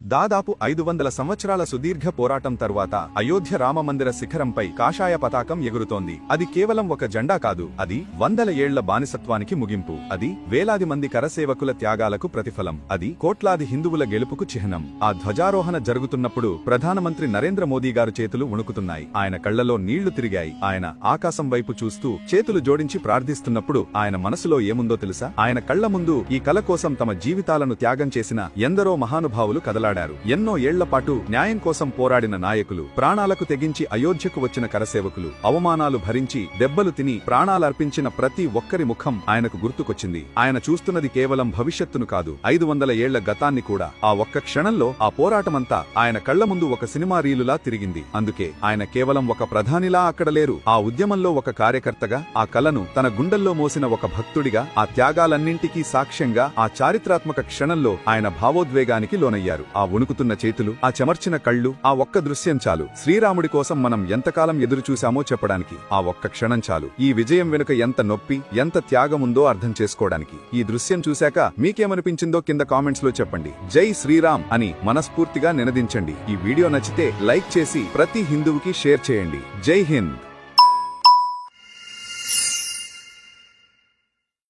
దాదాపు 500 సంవత్సరాల సుదీర్ఘ పోరాటం తర్వాత అయోధ్య రామమందిర శిఖరంపై కాషాయ పతాకం ఎగురుతోంది. అది కేవలం ఒక జెండా కాదు, అది వందల ఏళ్ల బానిసత్వానికి ముగింపు. అది వేలాది మంది కరసేవకుల త్యాగాలకు ప్రతిఫలం. అది కోట్లాది హిందువుల గెలుపుకు చిహ్నం. ఆ ధ్వజారోహణ జరుగుతున్నప్పుడు ప్రధానమంత్రి నరేంద్ర మోదీ గారు చేతులు వణుకుతున్నాయి. ఆయన కళ్లలో నీళ్లు తిరిగాయి. ఆయన ఆకాశం వైపు చూస్తూ చేతులు జోడించి ప్రార్థిస్తున్నప్పుడు ఆయన మనసులో ఏముందో తెలుసా? ఆయన కళ్ల ముందు ఈ కల కోసం తమ జీవితాలను త్యాగం చేసిన ఎందరో మహానుభావులు కదలాడారు. ఎన్నో ఏళ్లపాటు న్యాయం కోసం పోరాడిన నాయకులు, ప్రాణాలకు తెగించి అయోధ్యకు వచ్చిన కరసేవకులు, అవమానాలు భరించి దెబ్బలు తిని ప్రాణాలర్పించిన ప్రతి ఒక్కరి ముఖం ఆయనకు గుర్తుకొచ్చింది. ఆయన చూస్తున్నది కేవలం భవిష్యత్తును కాదు, 500 ఏళ్ల గతాన్ని కూడా. ఆ ఒక్క క్షణంలో ఆ పోరాటమంతా ఆయన కళ్ల ముందు ఒక సినిమా రీలులా తిరిగింది. అందుకే ఆయన కేవలం ఒక ప్రధానిలా అక్కడ లేరు. ఆ ఉద్యమంలో ఒక కార్యకర్తగా, ఆ కలను తన గుండెల్లో మోసిన ఒక భక్తుడిగా, ఆ త్యాగాలన్నింటికీ సాక్ష్యంగా ఆ చారిత్రాత్మక క్షణంలో ఆయన భావోద్వేగానికి లోనయ్యారు. ఆ వణుకుతున్న చేతులు, ఆ చెమర్చిన కళ్ళు, ఆ ఒక్క దృశ్యం చాలు శ్రీరాముడి కోసం మనం ఎంతకాలం ఎదురుచూశామో చెప్పడానికి. ఆ ఒక్క క్షణం చాలు ఈ విజయం వెనుక ఎంత నొప్పి, ఎంత త్యాగముందో అర్థం చేసుకోవడానికి. ఈ దృశ్యం చూశాక మీకేమనిపించిందో కింద కామెంట్స్ లో చెప్పండి. జై శ్రీరామ్ అని మనస్ఫూర్తిగా నినదించండి. ఈ వీడియో నచ్చితే లైక్ చేసి ప్రతి హిందువుకి షేర్ చేయండి. జై హింద్.